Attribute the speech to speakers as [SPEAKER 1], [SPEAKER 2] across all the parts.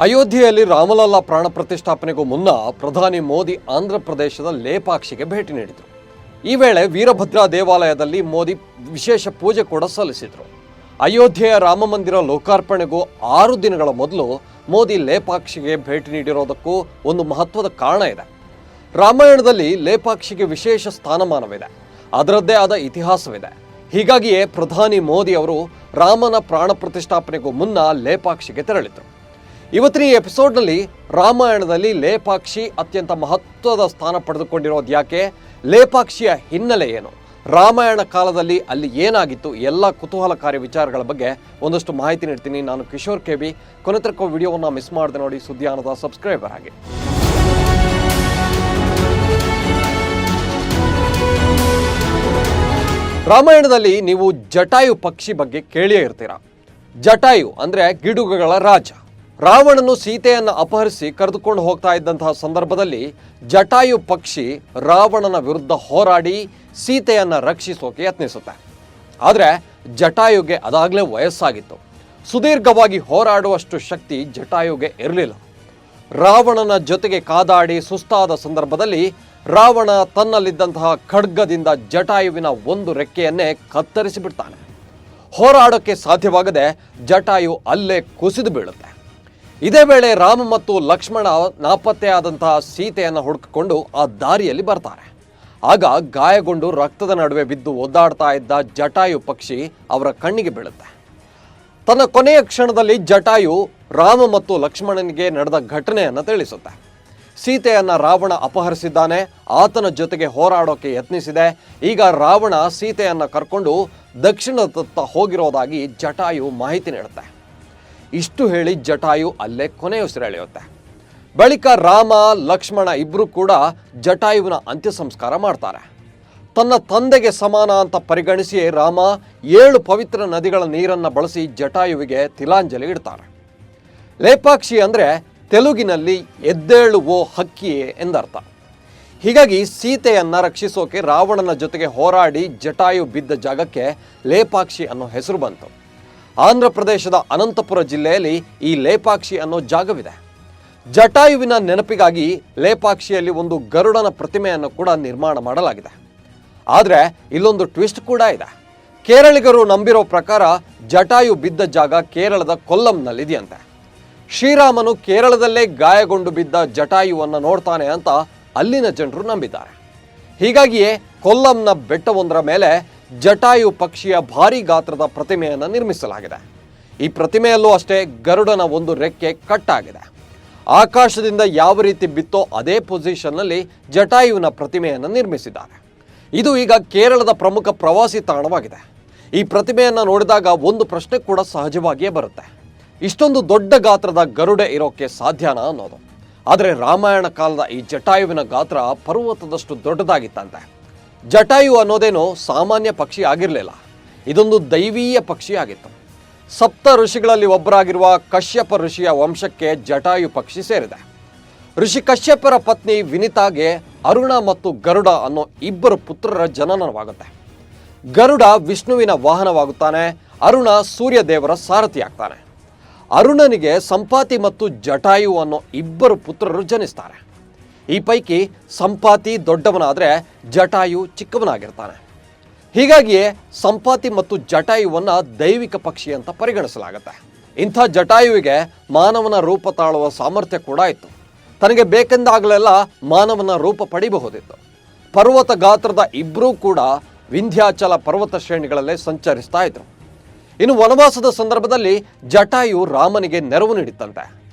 [SPEAKER 1] ಅಯೋಧ್ಯೆಯಲ್ಲಿ ರಾಮಲಲ್ಲಾ ಪ್ರಾಣ ಪ್ರತಿಷ್ಠಾಪನೆಗೂ ಮುನ್ನ ಪ್ರಧಾನಿ ಮೋದಿ ಆಂಧ್ರ ಪ್ರದೇಶದ ಲೇಪಾಕ್ಷಿಗೆ ಭೇಟಿ ನೀಡಿದರು. ಈ ವೇಳೆ ವೀರಭದ್ರಾ ದೇವಾಲಯದಲ್ಲಿ ಮೋದಿ ವಿಶೇಷ ಪೂಜೆ ಕೂಡ ಸಲ್ಲಿಸಿದರು. ಅಯೋಧ್ಯೆಯ ರಾಮಮಂದಿರ ಲೋಕಾರ್ಪಣೆಗೂ 6 ದಿನಗಳ ಮೊದಲು ಮೋದಿ ಲೇಪಾಕ್ಷಿಗೆ ಭೇಟಿ ನೀಡಿರೋದಕ್ಕೂ ಒಂದು ಮಹತ್ವದ ಕಾರಣ ಇದೆ. ರಾಮಾಯಣದಲ್ಲಿ ಲೇಪಾಕ್ಷಿಗೆ ವಿಶೇಷ ಸ್ಥಾನಮಾನವಿದೆ, ಅದರದ್ದೇ ಆದ ಇತಿಹಾಸವಿದೆ. ಹೀಗಾಗಿಯೇ ಪ್ರಧಾನಿ ಮೋದಿ ಅವರು ರಾಮನ ಪ್ರಾಣ ಪ್ರತಿಷ್ಠಾಪನೆಗೂ ಮುನ್ನ ಲೇಪಾಕ್ಷಿಗೆ ತೆರಳಿದರು. ಇವತ್ತಿನ ಈ ಎಪಿಸೋಡ್ನಲ್ಲಿ ರಾಮಾಯಣದಲ್ಲಿ ಲೇಪಾಕ್ಷಿ ಅತ್ಯಂತ ಮಹತ್ವದ ಸ್ಥಾನ ಪಡೆದುಕೊಂಡಿರೋದು ಯಾಕೆ, ಲೇಪಾಕ್ಷಿಯ ಹಿನ್ನೆಲೆ ಏನು, ರಾಮಾಯಣ ಕಾಲದಲ್ಲಿ ಅಲ್ಲಿ ಏನಾಗಿತ್ತು, ಎಲ್ಲ ಕುತೂಹಲಕಾರಿ ವಿಚಾರಗಳ ಬಗ್ಗೆ ಒಂದಷ್ಟು ಮಾಹಿತಿ ನೀಡ್ತೀನಿ. ನಾನು ಕಿಶೋರ್ ಕೆಬಿ. ಕೊನೆ ತನಕ ವಿಡಿಯೋವನ್ನು ಮಿಸ್ ಮಾಡದೆ ನೋಡಿ, ಸುದ್ದಿಯಾನದ ಸಬ್ಸ್ಕ್ರೈಬರ್ ಆಗಿ. ರಾಮಾಯಣದಲ್ಲಿ ನೀವು ಜಟಾಯು ಪಕ್ಷಿ ಬಗ್ಗೆ ಕೇಳಿಯೇ ಇರ್ತೀರ. ಜಟಾಯು ಅಂದರೆ ಗಿಡುಗಗಳ ರಾಜ. ರಾವಣನು ಸೀತೆಯನ್ನು ಅಪಹರಿಸಿ ಕರೆದುಕೊಂಡು ಹೋಗ್ತಾ ಇದ್ದಂತಹ ಸಂದರ್ಭದಲ್ಲಿ ಜಟಾಯು ಪಕ್ಷಿ ರಾವಣನ ವಿರುದ್ಧ ಹೋರಾಡಿ ಸೀತೆಯನ್ನು ರಕ್ಷಿಸೋಕೆ ಯತ್ನಿಸುತ್ತೆ. ಆದರೆ ಜಟಾಯುಗೆ ಅದಾಗಲೇ ವಯಸ್ಸಾಗಿತ್ತು. ಸುದೀರ್ಘವಾಗಿ ಹೋರಾಡುವಷ್ಟು ಶಕ್ತಿ ಜಟಾಯುಗೆ ಇರಲಿಲ್ಲ. ರಾವಣನ ಜೊತೆಗೆ ಕಾದಾಡಿ ಸುಸ್ತಾದ ಸಂದರ್ಭದಲ್ಲಿ ರಾವಣ ತನ್ನಲ್ಲಿದ್ದಂತಹ ಖಡ್ಗದಿಂದ ಜಟಾಯುವಿನ ಒಂದು ರೆಕ್ಕೆಯನ್ನೇ ಕತ್ತರಿಸಿ ಬಿಡ್ತಾನೆ. ಹೋರಾಡೋಕ್ಕೆ ಸಾಧ್ಯವಾಗದೆ ಜಟಾಯು ಅಲ್ಲೇ ಕುಸಿದು ಬೀಳುತ್ತೆ. ಇದೇ ವೇಳೆ ರಾಮ ಮತ್ತು ಲಕ್ಷ್ಮಣ ನಾಪತ್ತೆಯಾದಂತಹ ಸೀತೆಯನ್ನು ಹುಡುಕಿಕೊಂಡು ಆ ದಾರಿಯಲ್ಲಿ ಬರ್ತಾರೆ. ಆಗ ಗಾಯಗೊಂಡು ರಕ್ತದ ನಡುವೆ ಬಿದ್ದು ಒದ್ದಾಡ್ತಾ ಇದ್ದ ಜಟಾಯು ಪಕ್ಷಿ ಅವರ ಕಣ್ಣಿಗೆ ಬೀಳುತ್ತೆ. ತನ್ನ ಕೊನೆಯ ಕ್ಷಣದಲ್ಲಿ ಜಟಾಯು ರಾಮ ಮತ್ತು ಲಕ್ಷ್ಮಣನಿಗೆ ನಡೆದ ಘಟನೆಯನ್ನು ತಿಳಿಸುತ್ತೆ. ಸೀತೆಯನ್ನು ರಾವಣ ಅಪಹರಿಸಿದ್ದಾನೆ, ಆತನ ಜೊತೆಗೆ ಹೋರಾಡೋಕೆ ಯತ್ನಿಸಿದೆ. ಈಗ ರಾವಣ ಸೀತೆಯನ್ನು ಕರ್ಕೊಂಡು ದಕ್ಷಿಣದತ್ತ ಹೋಗಿರೋದಾಗಿ ಜಟಾಯು ಮಾಹಿತಿ ನೀಡುತ್ತೆ. ಇಷ್ಟು ಹೇಳಿ ಜಟಾಯು ಅಲ್ಲೇ ಕೊನೆಯುಸಿರೆಳೆಯುತ್ತೆ. ಬಳಿಕ ರಾಮ ಲಕ್ಷ್ಮಣ ಇಬ್ಬರು ಕೂಡ ಜಟಾಯುವಿನ ಅಂತ್ಯ ಸಂಸ್ಕಾರ ಮಾಡ್ತಾರೆ. ತನ್ನ ತಂದೆಗೆ ಸಮಾನ ಅಂತ ಪರಿಗಣಿಸಿ ರಾಮ 7 ಪವಿತ್ರ ನದಿಗಳ ನೀರನ್ನು ಬಳಸಿ ಜಟಾಯುವಿಗೆ ತಿಲಾಂಜಲಿ ಇಡ್ತಾರೆ. ಲೇಪಾಕ್ಷಿ ಅಂದರೆ ತೆಲುಗಿನಲ್ಲಿ ಎದ್ದೇಳುವೋ ಹಕ್ಕಿಯೇ ಎಂದರ್ಥ. ಹೀಗಾಗಿ ಸೀತೆಯನ್ನು ರಕ್ಷಿಸೋಕೆ ರಾವಣನ ಜೊತೆಗೆ ಹೋರಾಡಿ ಜಟಾಯು ಬಿದ್ದ ಜಾಗಕ್ಕೆ ಲೇಪಾಕ್ಷಿ ಅನ್ನೋ ಹೆಸರು ಬಂತು. ಆಂಧ್ರ ಪ್ರದೇಶದ ಅನಂತಪುರ ಜಿಲ್ಲೆಯಲ್ಲಿ ಈ ಲೇಪಾಕ್ಷಿ ಅನ್ನೋ ಜಾಗವಿದೆ. ಜಟಾಯುವಿನ ನೆನಪಿಗಾಗಿ ಲೇಪಾಕ್ಷಿಯಲ್ಲಿ ಒಂದು ಗರುಡನ ಪ್ರತಿಮೆಯನ್ನು ಕೂಡ ನಿರ್ಮಾಣ ಮಾಡಲಾಗಿದೆ. ಆದರೆ ಇಲ್ಲೊಂದು ಟ್ವಿಸ್ಟ್ ಕೂಡ ಇದೆ. ಕೇರಳಿಗರು ನಂಬಿರೋ ಪ್ರಕಾರ ಜಟಾಯು ಬಿದ್ದ ಜಾಗ ಕೇರಳದ ಕೊಲ್ಲಂನಲ್ಲಿದೆಯಂತೆ. ಶ್ರೀರಾಮನು ಕೇರಳದಲ್ಲೇ ಗಾಯಗೊಂಡು ಬಿದ್ದ ಜಟಾಯುವನ್ನು ನೋಡ್ತಾನೆ ಅಂತ ಅಲ್ಲಿನ ಜನರು ನಂಬಿದ್ದಾರೆ. ಹೀಗಾಗಿಯೇ ಕೊಲ್ಲಂನ ಬೆಟ್ಟವೊಂದರ ಮೇಲೆ ಜಟಾಯು ಪಕ್ಷಿಯ ಭಾರೀ ಗಾತ್ರದ ಪ್ರತಿಮೆಯನ್ನು ನಿರ್ಮಿಸಲಾಗಿದೆ. ಈ ಪ್ರತಿಮೆಯಲ್ಲೂ ಅಷ್ಟೇ ಗರುಡನ ಒಂದು ರೆಕ್ಕೆ ಕಟ್ಟಾಗಿದೆ. ಆಕಾಶದಿಂದ ಯಾವ ರೀತಿ ಬಿತ್ತೋ ಅದೇ ಪೊಸಿಷನ್ನಲ್ಲಿ ಜಟಾಯುವಿನ ಪ್ರತಿಮೆಯನ್ನು ನಿರ್ಮಿಸಿದ್ದಾರೆ. ಇದು ಈಗ ಕೇರಳದ ಪ್ರಮುಖ ಪ್ರವಾಸಿ ತಾಣವಾಗಿದೆ. ಈ ಪ್ರತಿಮೆಯನ್ನು ನೋಡಿದಾಗ ಒಂದು ಪ್ರಶ್ನೆ ಕೂಡ ಸಹಜವಾಗಿಯೇ ಬರುತ್ತೆ, ಇಷ್ಟೊಂದು ದೊಡ್ಡ ಗಾತ್ರದ ಗರುಡೆ ಇರೋಕ್ಕೆ ಸಾಧ್ಯನಾ ಅನ್ನೋದು. ಆದರೆ ರಾಮಾಯಣ ಕಾಲದ ಈ ಜಟಾಯುವಿನ ಗಾತ್ರ ಪರ್ವತದಷ್ಟು ದೊಡ್ಡದಾಗಿತ್ತಂತೆ. ಜಟಾಯು ಅನ್ನೋದೇನೋ ಸಾಮಾನ್ಯ ಪಕ್ಷಿ ಆಗಿರಲಿಲ್ಲ, ಇದೊಂದು ದೈವೀಯ ಪಕ್ಷಿ ಆಗಿತ್ತು. ಸಪ್ತ ಋಷಿಗಳಲ್ಲಿ ಒಬ್ಬರಾಗಿರುವ ಕಶ್ಯಪ ಋಷಿಯ ವಂಶಕ್ಕೆ ಜಟಾಯು ಪಕ್ಷಿ ಸೇರಿದೆ. ಋಷಿ ಕಶ್ಯಪರ ಪತ್ನಿ ವಿನಿತಾಗೆ ಅರುಣ ಮತ್ತು ಗರುಡ ಅನ್ನೋ 2 ಪುತ್ರರ ಜನನವಾಗುತ್ತೆ. ಗರುಡ ವಿಷ್ಣುವಿನ ವಾಹನವಾಗುತ್ತಾನೆ, ಅರುಣ ಸೂರ್ಯ ದೇವರ ಸಾರಥಿಯಾಗ್ತಾನೆ. ಅರುಣನಿಗೆ ಸಂಪಾತಿ ಮತ್ತು ಜಟಾಯು ಅನ್ನೋ 2 ಪುತ್ರರು ಜನಿಸ್ತಾರೆ. ಈ ಪೈಕಿ ಸಂಪಾತಿ ದೊಡ್ಡವನಾದರೆ ಜಟಾಯು ಚಿಕ್ಕವನಾಗಿರ್ತಾನೆ. ಹೀಗಾಗಿಯೇ ಸಂಪಾತಿ ಮತ್ತು ಜಟಾಯುವನ್ನು ದೈವಿಕ ಪಕ್ಷಿ ಅಂತ ಪರಿಗಣಿಸಲಾಗುತ್ತೆ. ಇಂಥ ಜಟಾಯುವಿಗೆ ಮಾನವನ ರೂಪ ತಾಳುವ ಸಾಮರ್ಥ್ಯ ಕೂಡ ಇತ್ತು. ತನಗೆ ಬೇಕೆಂದಾಗಲೆಲ್ಲ ಮಾನವನ ರೂಪ ಪಡಿಬಹುದಿತ್ತು. ಪರ್ವತ ಗಾತ್ರದ 2 ಕೂಡ ವಿಂಧ್ಯಾಚಲ ಪರ್ವತ ಶ್ರೇಣಿಗಳಲ್ಲೇ ಸಂಚರಿಸ್ತಾ ಇದ್ರು. ಇನ್ನು ವನವಾಸದ ಸಂದರ್ಭದಲ್ಲಿ ಜಟಾಯು ರಾಮನಿಗೆ ನೆರವು ನೀಡಿತ್ತಂತೆ.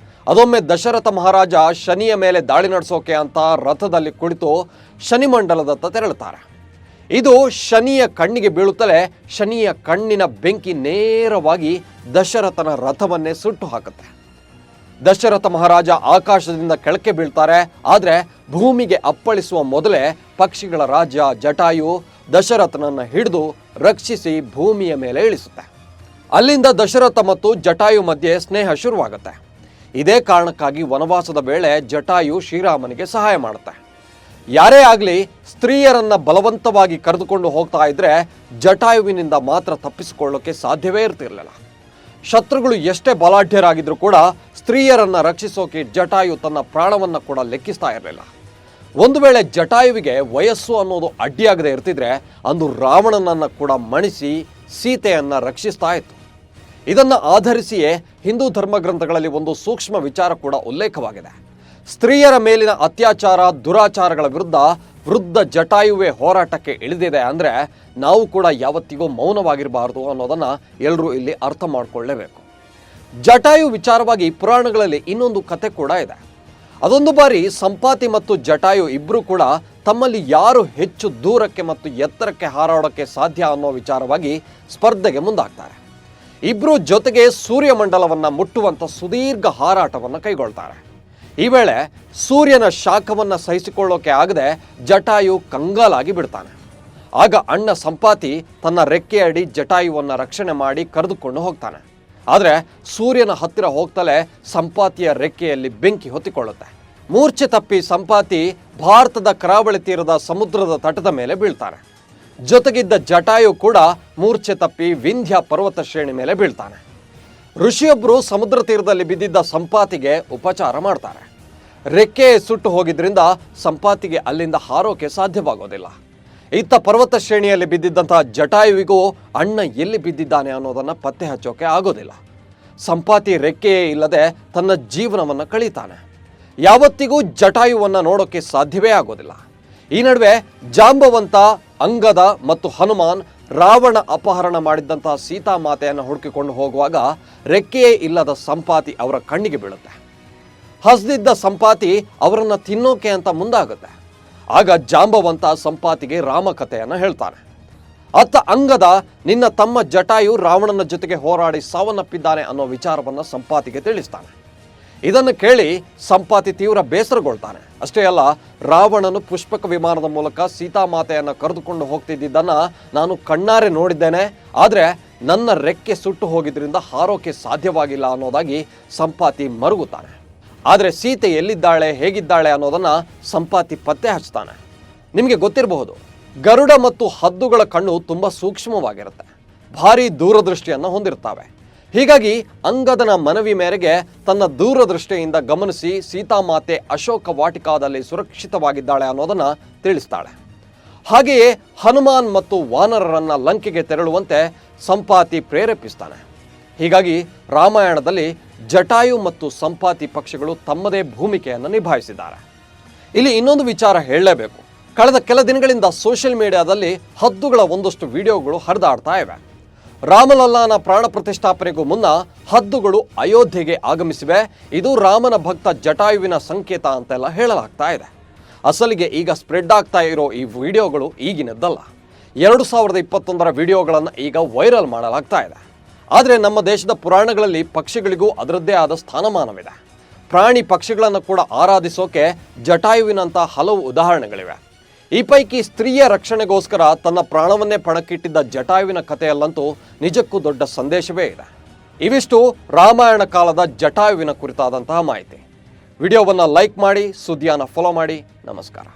[SPEAKER 1] ಅದೊಮ್ಮೆ ದಶರಥ ಮಹಾರಾಜ ಶನಿಯ ಮೇಲೆ ದಾಳಿ ನಡೆಸೋಕೆ ಅಂತ ರಥದಲ್ಲಿ ಕುಳಿತು ಶನಿಮಂಡಲದತ್ತ ತೆರಳುತ್ತಾರೆ. ಇದು ಶನಿಯ ಕಣ್ಣಿಗೆ ಬೀಳುತ್ತಲೇ ಶನಿಯ ಕಣ್ಣಿನ ಬೆಂಕಿ ನೇರವಾಗಿ ದಶರಥನ ರಥವನ್ನೇ ಸುಟ್ಟು ಹಾಕುತ್ತೆ. ದಶರಥ ಮಹಾರಾಜ ಆಕಾಶದಿಂದ ಕೆಳಕ್ಕೆ ಬೀಳ್ತಾರೆ. ಆದರೆ ಭೂಮಿಗೆ ಅಪ್ಪಳಿಸುವ ಮೊದಲೇ ಪಕ್ಷಿಗಳ ರಾಜ ಜಟಾಯು ದಶರಥನನ್ನು ಹಿಡಿದು ರಕ್ಷಿಸಿ ಭೂಮಿಯ ಮೇಲೆ ಇಳಿಸುತ್ತೆ. ಅಲ್ಲಿಂದ ದಶರಥ ಮತ್ತು ಜಟಾಯು ಮಧ್ಯೆ ಸ್ನೇಹ ಶುರುವಾಗುತ್ತೆ. ಇದೇ ಕಾರಣಕ್ಕಾಗಿ ವನವಾಸದ ವೇಳೆ ಜಟಾಯು ಶ್ರೀರಾಮನಿಗೆ ಸಹಾಯ ಮಾಡುತ್ತೆ. ಯಾರೇ ಆಗಲಿ ಸ್ತ್ರೀಯರನ್ನು ಬಲವಂತವಾಗಿ ಕರೆದುಕೊಂಡು ಹೋಗ್ತಾ ಇದ್ರೆ ಜಟಾಯುವಿನಿಂದ ಮಾತ್ರ ತಪ್ಪಿಸಿಕೊಳ್ಳೋಕೆ ಸಾಧ್ಯವೇ ಇರ್ತಿರಲಿಲ್ಲ. ಶತ್ರುಗಳು ಎಷ್ಟೇ ಬಲಾಢ್ಯರಾಗಿದ್ರೂ ಕೂಡ ಸ್ತ್ರೀಯರನ್ನ ರಕ್ಷಿಸೋಕೆ ಜಟಾಯು ತನ್ನ ಪ್ರಾಣವನ್ನ ಕೂಡ ಲೆಕ್ಕಿಸ್ತಾ ಇರಲಿಲ್ಲ. ಒಂದು ವೇಳೆ ಜಟಾಯುವಿಗೆ ವಯಸ್ಸು ಅನ್ನೋದು ಅಡ್ಡಿಯಾಗದೆ ಇರ್ತಿದ್ರೆ ಅಂದು ರಾವಣನನ್ನ ಕೂಡ ಮಣಿಸಿ ಸೀತೆಯನ್ನ ರಕ್ಷಿಸ್ತಾ ಇತ್ತು. ಇದನ್ನ ಆಧರಿಸಿಯೇ ಹಿಂದೂ ಧರ್ಮಗ್ರಂಥಗಳಲ್ಲಿ ಒಂದು ಸೂಕ್ಷ್ಮ ವಿಚಾರ ಕೂಡ ಉಲ್ಲೇಖವಾಗಿದೆ. ಸ್ತ್ರೀಯರ ಮೇಲಿನ ಅತ್ಯಾಚಾರ ದುರಾಚಾರಗಳ ವಿರುದ್ಧ ವೃದ್ಧ ಜಟಾಯುವೆ ಹೋರಾಟಕ್ಕೆ ಇಳಿದಿದೆ ಅಂದರೆ ನಾವು ಕೂಡ ಯಾವತ್ತಿಗೂ ಮೌನವಾಗಿರಬಾರದು ಅನ್ನೋದನ್ನ ಎಲ್ಲರೂ ಇಲ್ಲಿ ಅರ್ಥ ಮಾಡಿಕೊಳ್ಳಲೇಬೇಕು. ಜಟಾಯು ವಿಚಾರವಾಗಿ ಪುರಾಣಗಳಲ್ಲಿ ಇನ್ನೊಂದು ಕತೆ ಕೂಡ ಇದೆ. ಅದೊಂದು ಬಾರಿ ಸಂಪಾತಿ ಮತ್ತು ಜಟಾಯು ಇಬ್ಬರು ಕೂಡ ತಮ್ಮಲ್ಲಿ ಯಾರು ಹೆಚ್ಚು ದೂರಕ್ಕೆ ಮತ್ತು ಎತ್ತರಕ್ಕೆ ಹಾರಾಡೋಕ್ಕೆ ಸಾಧ್ಯ ಅನ್ನೋ ವಿಚಾರವಾಗಿ ಸ್ಪರ್ಧೆಗೆ ಮುಂದಾಗ್ತಾರೆ. ಇಬ್ಬರು ಜೊತೆಗೆ ಸೂರ್ಯಮಂಡಲವನ್ನು ಮುಟ್ಟುವಂಥ ಸುದೀರ್ಘ ಹಾರಾಟವನ್ನು ಕೈಗೊಳ್ತಾರೆ. ಈ ವೇಳೆ ಸೂರ್ಯನ ಶಾಖವನ್ನು ಸಹಿಸಿಕೊಳ್ಳೋಕೆ ಆಗದೆ ಜಟಾಯು ಕಂಗಾಲಾಗಿ ಬಿಡ್ತಾನೆ. ಆಗ ಅಣ್ಣ ಸಂಪಾತಿ ತನ್ನ ರೆಕ್ಕೆಯಡಿ ಜಟಾಯುವನ್ನು ರಕ್ಷಣೆ ಮಾಡಿ ಕರೆದುಕೊಂಡು ಹೋಗ್ತಾನೆ. ಆದರೆ ಸೂರ್ಯನ ಹತ್ತಿರ ಹೋಗ್ತಲೇ ಸಂಪಾತಿಯ ರೆಕ್ಕೆಯಲ್ಲಿ ಬೆಂಕಿ ಹೊತ್ತಿಕೊಳ್ಳುತ್ತೆ. ಮೂರ್ಛೆ ತಪ್ಪಿ ಸಂಪಾತಿ ಭಾರತದ ಕರಾವಳಿ ತೀರದ ಸಮುದ್ರದ ತಟದ ಮೇಲೆ ಬೀಳ್ತಾನೆ. ಜೊತೆಗಿದ್ದ ಜಟಾಯು ಕೂಡ ಮೂರ್ಛೆ ತಪ್ಪಿ ವಿಂಧ್ಯ ಪರ್ವತ ಶ್ರೇಣಿ ಮೇಲೆ ಬೀಳ್ತಾನೆ. ಋಷಿಯೊಬ್ಬರು ಸಮುದ್ರ ತೀರದಲ್ಲಿ ಬಿದ್ದಿದ್ದ ಸಂಪಾತಿಗೆ ಉಪಚಾರ ಮಾಡ್ತಾರೆ. ರೆಕ್ಕೆ ಸುಟ್ಟು ಹೋಗಿದ್ರಿಂದ ಸಂಪಾತಿಗೆ ಅಲ್ಲಿಂದ ಹಾರೋಕೆ ಸಾಧ್ಯವಾಗೋದಿಲ್ಲ. ಇತ್ತ ಪರ್ವತ ಶ್ರೇಣಿಯಲ್ಲಿ ಬಿದ್ದಿದ್ದಂತಹ ಜಟಾಯುವಿಗೂ ಅಣ್ಣ ಎಲ್ಲಿ ಬಿದ್ದಿದ್ದಾನೆ ಅನ್ನೋದನ್ನು ಪತ್ತೆ ಹಚ್ಚೋಕೆ ಆಗೋದಿಲ್ಲ. ಸಂಪಾತಿ ರೆಕ್ಕೆಯೇ ಇಲ್ಲದೆ ತನ್ನ ಜೀವನವನ್ನು ಕಳೀತಾನೆ. ಯಾವತ್ತಿಗೂ ಜಟಾಯುವನ್ನು ನೋಡೋಕೆ ಸಾಧ್ಯವೇ ಆಗೋದಿಲ್ಲ. ಈ ನಡುವೆ ಜಾಂಬವಂತ, ಅಂಗದ ಮತ್ತು ಹನುಮಾನ್ ರಾವಣ ಅಪಹರಣ ಮಾಡಿದ್ದಂತಹ ಸೀತಾಮಾತೆಯನ್ನು ಹುಡುಕಿಕೊಂಡು ಹೋಗುವಾಗ ರೆಕ್ಕೆಯೇ ಇಲ್ಲದ ಸಂಪಾತಿ ಅವರ ಕಣ್ಣಿಗೆ ಬೀಳುತ್ತೆ. ಹಸ್ದಿದ್ದ ಸಂಪಾತಿ ಅವರನ್ನು ತಿನ್ನೋಕೆ ಅಂತ ಮುಂದಾಗುತ್ತೆ. ಆಗ ಜಾಂಬವಂತ ಸಂಪಾತಿಗೆ ರಾಮಕಥೆಯನ್ನು ಹೇಳ್ತಾನೆ. ಅತ್ತ ಅಂಗದ, ನಿನ್ನ ತಮ್ಮ ಜಟಾಯು ರಾವಣನ ಜೊತೆಗೆ ಹೋರಾಡಿ ಸಾವನ್ನಪ್ಪಿದ್ದಾನೆ ಅನ್ನೋ ವಿಚಾರವನ್ನು ಸಂಪಾತಿಗೆ ತಿಳಿಸ್ತಾನೆ. ಇದನ್ನು ಕೇಳಿ ಸಂಪಾತಿ ತೀವ್ರ ಬೇಸರಗೊಳ್ತಾನೆ. ಅಷ್ಟೇ ಅಲ್ಲ, ರಾವಣನು ಪುಷ್ಪಕ ವಿಮಾನದ ಮೂಲಕ ಸೀತಾಮಾತೆಯನ್ನು ಕರೆದುಕೊಂಡು ಹೋಗ್ತಿದ್ದನ್ನು ನಾನು ಕಣ್ಣಾರೆ ನೋಡಿದ್ದೇನೆ. ಆದರೆ ನನ್ನ ರೆಕ್ಕೆ ಸುಟ್ಟು ಹೋಗಿದ್ರಿಂದ ಹಾರೋಕೆ ಸಾಧ್ಯವಾಗಿಲ್ಲ ಅನ್ನೋದಾಗಿ ಸಂಪಾತಿ ಮರುಗುತ್ತಾನೆ. ಆದರೆ ಸೀತೆ ಎಲ್ಲಿದ್ದಾಳೆ, ಹೇಗಿದ್ದಾಳೆ ಅನ್ನೋದನ್ನು ಸಂಪಾತಿ ಪತ್ತೆ ಹಚ್ತಾನೆ. ನಿಮಗೆ ಗೊತ್ತಿರಬಹುದು, ಗರುಡ ಮತ್ತು ಹದ್ದುಗಳ ಕಣ್ಣು ತುಂಬ ಸೂಕ್ಷ್ಮವಾಗಿರುತ್ತೆ, ಭಾರೀ ದೂರದೃಷ್ಟಿಯನ್ನು ಹೊಂದಿರ್ತವೆ. ಹೀಗಾಗಿ ಅಂಗದನ ಮನವಿ ಮೇರೆಗೆ ತನ್ನ ದೂರದೃಷ್ಟಿಯಿಂದ ಗಮನಿಸಿ ಸೀತಾಮಾತೆ ಅಶೋಕ ವಾಟಿಕಾದಲ್ಲಿ ಸುರಕ್ಷಿತವಾಗಿದ್ದಾಳೆ ಅನ್ನೋದನ್ನು ತಿಳಿಸ್ತಾಳೆ. ಹಾಗೆಯೇ ಹನುಮಾನ್ ಮತ್ತು ವಾನರರನ್ನ ಲಂಕೆಗೆ ತೆರಳುವಂತೆ ಸಂಪಾತಿ ಪ್ರೇರೇಪಿಸ್ತಾನೆ. ಹೀಗಾಗಿ ರಾಮಾಯಣದಲ್ಲಿ ಜಟಾಯು ಮತ್ತು ಸಂಪಾತಿ ಪಕ್ಷಗಳು ತಮ್ಮದೇ ಭೂಮಿಕೆಯನ್ನು ನಿಭಾಯಿಸಿದ್ದಾರೆ. ಇಲ್ಲಿ ಇನ್ನೊಂದು ವಿಚಾರ ಹೇಳಲೇಬೇಕು. ಕಳೆದ ಕೆಲ ದಿನಗಳಿಂದ ಸೋಷಿಯಲ್ ಮೀಡಿಯಾದಲ್ಲಿ ಹದ್ದುಗಳ ಒಂದಷ್ಟು ವಿಡಿಯೋಗಳು ಹರಿದಾಡ್ತಾ ಇವೆ. ರಾಮಲಲ್ಲಾನ ಪ್ರಾಣ ಪ್ರತಿಷ್ಠಾಪನೆಗೂ ಮುನ್ನ ಹದ್ದುಗಳು ಅಯೋಧ್ಯೆಗೆ ಆಗಮಿಸಿವೆ. ಇದು ರಾಮನ ಭಕ್ತ ಜಟಾಯುವಿನ ಸಂಕೇತ ಅಂತೆಲ್ಲ ಹೇಳಲಾಗ್ತಾ ಇದೆ. ಅಸಲಿಗೆ ಈಗ ಸ್ಪ್ರೆಡ್ ಆಗ್ತಾ ಇರೋ ಈ ವಿಡಿಯೋಗಳು ಈಗಿನದ್ದಲ್ಲ. 2021ರ ವಿಡಿಯೋಗಳನ್ನು ಈಗ ವೈರಲ್ ಮಾಡಲಾಗ್ತಾ ಇದೆ. ಆದರೆ ನಮ್ಮ ದೇಶದ ಪುರಾಣಗಳಲ್ಲಿ ಪಕ್ಷಿಗಳಿಗೂ ಅದರದ್ದೇ ಆದ ಸ್ಥಾನಮಾನವಿದೆ. ಪ್ರಾಣಿ ಪಕ್ಷಿಗಳನ್ನು ಕೂಡ ಆರಾಧಿಸೋಕೆ ಜಟಾಯುವಿನಂಥ ಹಲವು ಉದಾಹರಣೆಗಳಿವೆ. ಈ ಪೈಕಿ ಸ್ತ್ರೀಯ ರಕ್ಷಣೆಗೋಸ್ಕರ ತನ್ನ ಪ್ರಾಣವನ್ನೇ ಪಣಕ್ಕಿಟ್ಟಿದ್ದ ಜಟಾಯುವಿನ ಕಥೆಯಲ್ಲಂತೂ ನಿಜಕ್ಕೂ ದೊಡ್ಡ ಸಂದೇಶವೇ ಇದೆ. ಇವಿಷ್ಟು ರಾಮಾಯಣ ಕಾಲದ ಜಟಾಯುವಿನ ಕುರಿತಾದಂತಹ ಮಾಹಿತಿ. ವಿಡಿಯೋವನ್ನು ಲೈಕ್ ಮಾಡಿ, ಸುದ್ದಿಯನ್ನು ಫಾಲೋ ಮಾಡಿ. ನಮಸ್ಕಾರ.